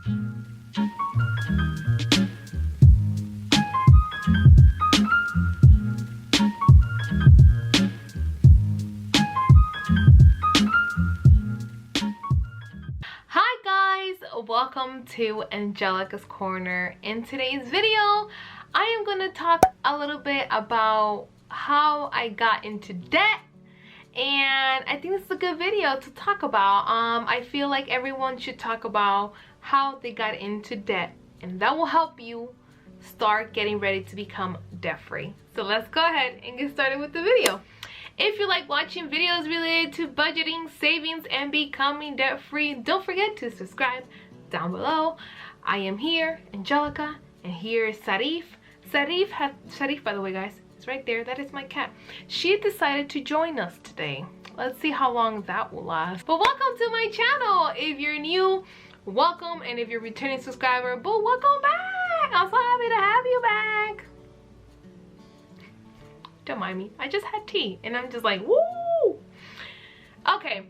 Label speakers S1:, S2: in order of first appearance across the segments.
S1: Hi guys, welcome to Angelica's Corner. In today's video, I am going to talk a little bit about how I got into debt, and I think this is a good video to talk about. I feel like everyone should talk about how they got into debt, and that will help you start getting ready to become debt free. So let's go ahead and get started with the video. If you like watching videos related to budgeting, savings, and becoming debt free, don't forget to subscribe down below. I am here, Angelica, and here is Sarif. Sarif, by the way, guys, is right there. That is my cat. She decided to join us today. Let's see how long that will last. But welcome to my channel. If you're new, welcome, and if you're a returning subscriber, but welcome back. I'm so happy to have you back. Don't mind me, I just had tea and I'm just like, woo! Okay,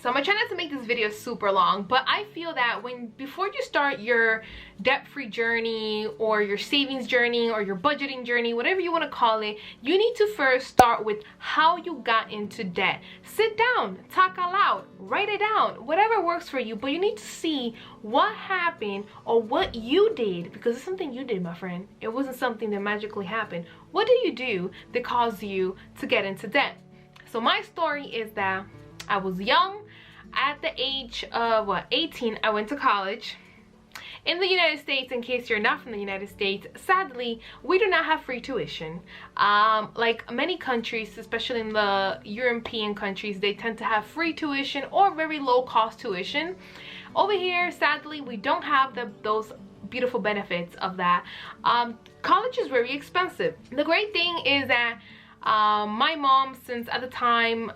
S1: so I'm gonna try not to make this video super long, but I feel that before you start your debt-free journey or your savings journey or your budgeting journey, whatever you want to call it, you need to first start with how you got into debt. Sit down, talk out loud, write it down, whatever works for you, but you need to see what happened or what you did, because it's something you did, my friend. It wasn't something that magically happened. What did you do that caused you to get into debt? So my story is that I was young. At the age of 18, I went to college. In the United States, in case you're not from the United States, sadly, we do not have free tuition. Like many countries, especially in the European countries, they tend to have free tuition or very low cost tuition. Over here, sadly, we don't have those beautiful benefits of that. College is very expensive. The great thing is that my mom, since at the time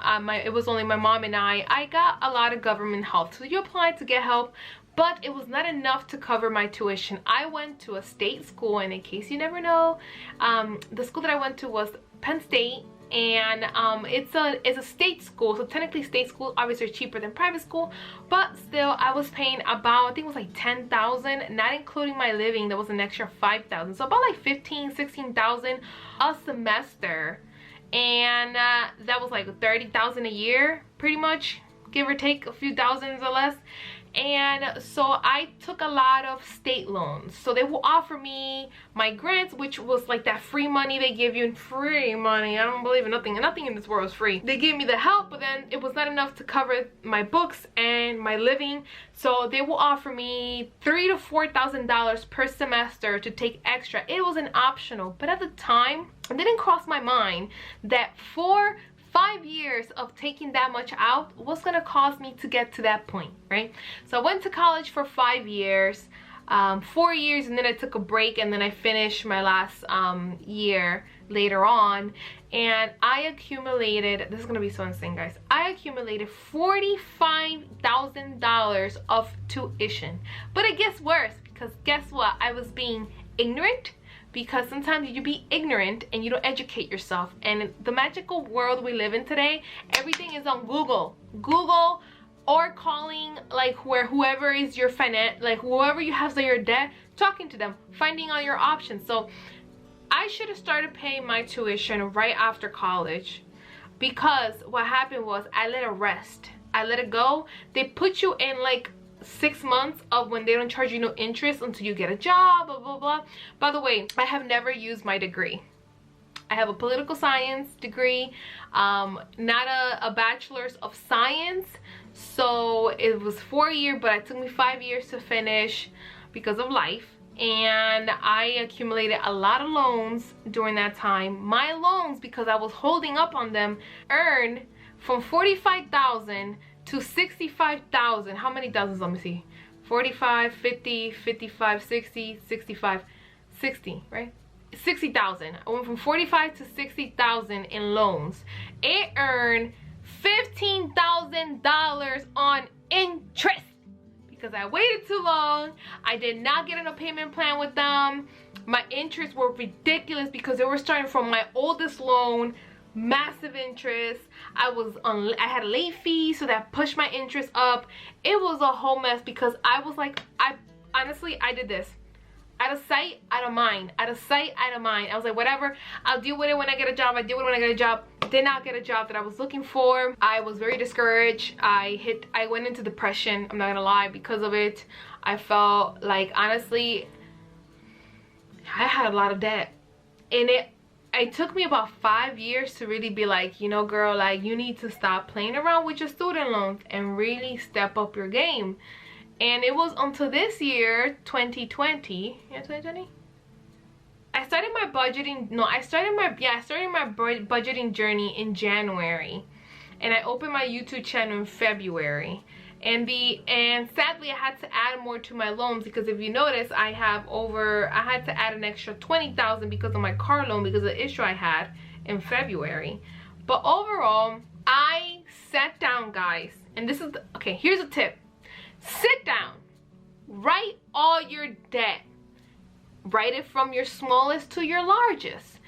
S1: it was only my mom and I got a lot of government help. So you applied to get help, but it was not enough to cover my tuition. I went to a state school, and in case you never know, the school that I went to was Penn State, and it's a state school, so technically state school obviously are cheaper than private school, but still I was paying about, I think it was like $10,000, not including my living. There was an extra $5,000, so about like $15,000-$16,000 a semester. And that was like $30,000 a year, pretty much, give or take a few thousands or less. And so I took a lot of state loans. So they will offer me my grants, which was like that free money they give you. Free money, I don't believe in nothing in this world is free. They gave me the help, but then it was not enough to cover my books and my living. So they will offer me $3,000 to $4,000 per semester to take extra. It was an optional, but at the time it didn't cross my mind that for 5 years of taking that much out was gonna cause me to get to that point, right? So I went to college for 5 years, 4 years, and then I took a break, and then I finished my last year later on, and I accumulated, this is gonna be so insane, guys, I accumulated $45,000 of tuition. But it gets worse, because guess what? I was being ignorant, because sometimes you be ignorant and you don't educate yourself. And in the magical world we live in today, everything is on Google or calling like whoever is your whoever you have your debt, talking to them, finding out your options. So I should have started paying my tuition right after college, because what happened was I let it rest. I let it go. They put you in like 6 months of when they don't charge you no interest until you get a job, blah blah blah. By the way, I have never used my degree. I have a political science degree, not a bachelor's of science. So it was 4 years, but it took me 5 years to finish because of life. And I accumulated a lot of loans during that time. My loans, because I was holding up on them, earned from $45,000 to $65,000. How many thousands? Let me see. 45, 50, 55, 60, 65, 60, right? 60,000. I went from 45 to 60,000 in loans. It earned $15,000 on interest because I waited too long. I did not get on a payment plan with them. My interests were ridiculous because they were starting from my oldest loan massive interest. I had a late fee, so that pushed my interest up. It was a whole mess because I was like, honestly, I did this. Out of sight, out of mind. Out of sight, out of mind. I was like, whatever, I'll deal with it when I get a job. I deal with it when I get a job. Did not get a job that I was looking for. I was very discouraged. I went into depression, I'm not gonna lie, because of it. I felt like, honestly, I had a lot of debt. And it took me about 5 years to really be like, you know, girl, like, you need to stop playing around with your student loans and really step up your game. And it was until this year, 2020. Yeah, 2020? I started my budgeting, no, I started my budgeting journey in January. And I opened my YouTube channel in February. And sadly I had to add more to my loans, because if you notice, I had to add an extra $20,000 because of my car loan, because of the issue I had in February. But overall, I sat down, guys, and this is okay, here's a tip. Sit down, write all your debt, write it from your smallest to your largest.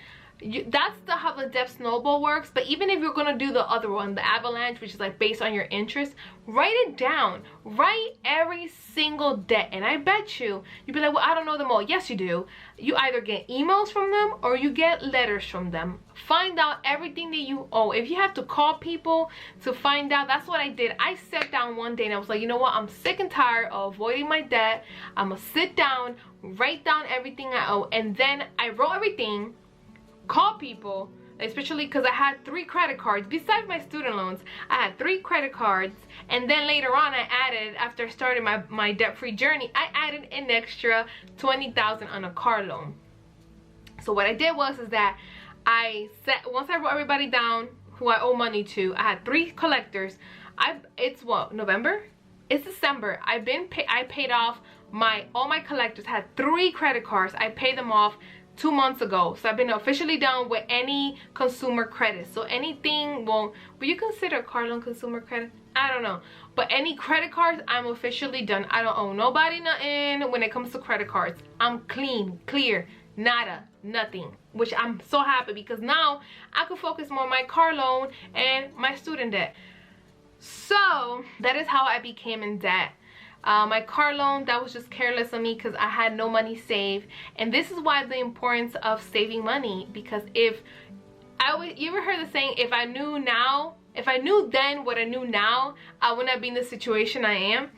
S1: That's how the debt snowball works. But even if you're gonna do the other one, the avalanche, which is like based on your interest, write it down. Write every single debt, and I bet you'd be like, well, I don't know them all. Yes, you do. You either get emails from them or you get letters from them. Find out everything that you owe. If you have to call people to find out, that's what I did. I sat down one day and I was like, you know what, I'm sick and tired of avoiding my debt. I'm gonna sit down, write down everything I owe, and then I wrote everything, call people, especially because I had 3 credit cards. Besides my student loans, I had 3 credit cards, and then later on I added, after starting my debt-free journey, I added an extra $20,000 on a car loan. So what I did was that once I wrote everybody down who I owe money to, I had 3 collectors. It's what, November? It's December. I paid off all my collectors. Had 3 credit cards. I paid them off 2 months ago. So I've been officially done with any consumer credit. So anything, well, will you consider car loan consumer credit? I don't know. But any credit cards, I'm officially done. I don't owe nobody nothing when it comes to credit cards. I'm clean, clear, nada, nothing. Which I'm so happy, because now I can focus more on my car loan and my student debt. So that is how I became in debt. My car loan, that was just careless of me because I had no money saved. And this is why the importance of saving money, because you ever heard the saying, if I knew then what I knew now, I wouldn't have been in the situation I am.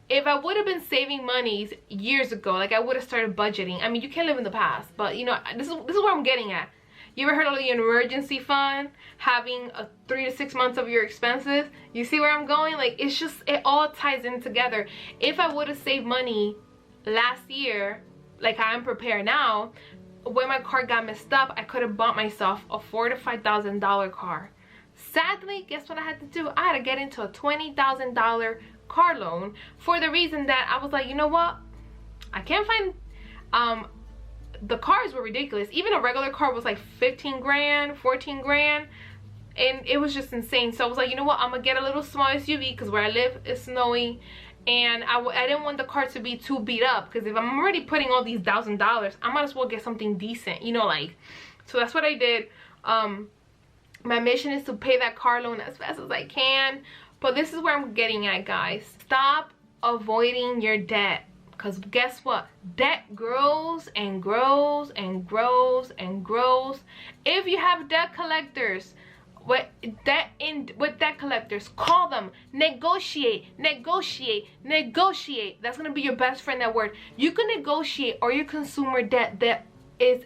S1: If I would have been saving monies years ago, like I would have started budgeting. I mean, you can't live in the past, but you know, this is what I'm getting at. You ever heard of the emergency fund, having 3 to 6 months of your expenses? You see where I'm going? Like, it's just, it all ties in together. If I would have saved money last year, like I am prepared now, when my car got messed up, I could have bought myself a $4,000 to $5,000 car. Sadly, guess what I had to do? I had to get into a $20,000 car loan, for the reason that I was like, you know what? I can't find, the cars were ridiculous. Even a regular car was like 15 grand, 14 grand. And it was just insane. So I was like, you know what? I'm going to get a little small SUV because where I live is snowy. And I didn't want the car to be too beat up, because if I'm already putting all these $1,000, I might as well get something decent, you know, like. So that's what I did. My mission is to pay that car loan as fast as I can. But this is where I'm getting at, guys. Stop avoiding your debt. Because guess what? Debt grows and grows and grows and grows. If you have debt collectors, with debt collectors, call them, negotiate. That's gonna be your best friend at work. You can negotiate or your consumer debt that is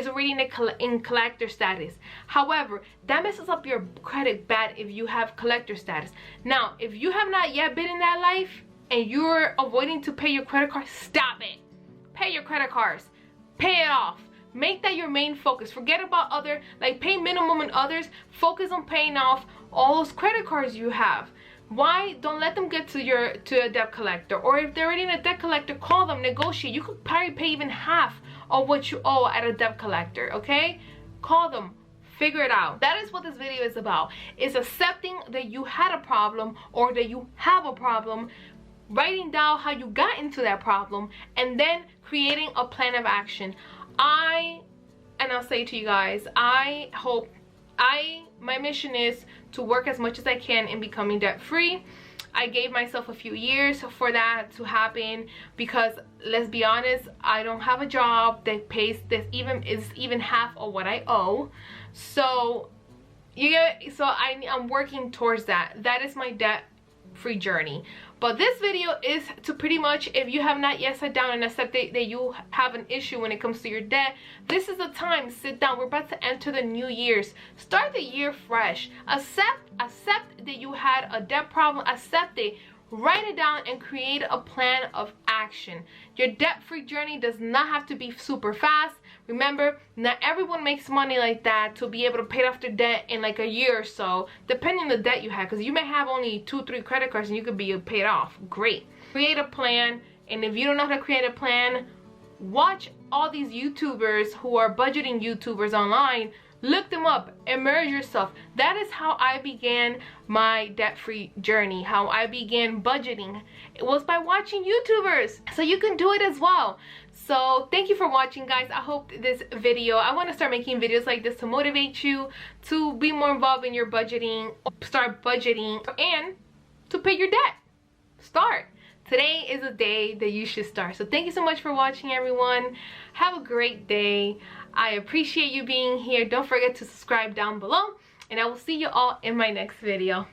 S1: already in collector status. However, that messes up your credit bad if you have collector status. Now, if you have not yet been in that life and you're avoiding to pay your credit card, stop it. Pay your credit cards. Pay it off. Make that your main focus. Forget about other, like, pay minimum and others. Focus on paying off all those credit cards you have. Why? Don't let them get to a debt collector. Or if they're already in a debt collector, call them, negotiate. You could probably pay even half of what you owe at a debt collector, okay? Call them. Figure it out. That is what this video is about. It's accepting that you had a problem or that you have a problem, writing down how you got into that problem, and then creating a plan of action. And I'll say to you guys, I hope My mission is to work as much as I can in becoming debt free. I gave myself a few years for that to happen, because let's be honest, I don't have a job that pays this is even half of what I owe. So I'm working towards that. That is my debt free journey. But this video is to pretty much, if you have not yet sat down and accepted that you have an issue when it comes to your debt, this is the time. Sit down. We're about to enter the new year's. Start the year fresh. Accept that you had a debt problem. Accept it. Write it down and create a plan of action. Your debt-free journey does not have to be super fast. Remember, not everyone makes money like that to be able to pay off their debt in like a year or so, depending on the debt you have, because you may have only 2-3 credit cards and you could be paid off. Great. Create a plan, and if you don't know how to create a plan, watch all these YouTubers who are budgeting YouTubers online. Look them up, immerse yourself. That is how I began my debt-free journey, how I began budgeting. It was by watching YouTubers. So you can do it as well. So thank you for watching, guys. I hope this video, I want to start making videos like this to motivate you to be more involved in your budgeting, start budgeting, and to pay your debt. Start. Today is a day that you should start. So thank you so much for watching, everyone. Have a great day. I appreciate you being here. Don't forget to subscribe down below, and I will see you all in my next video.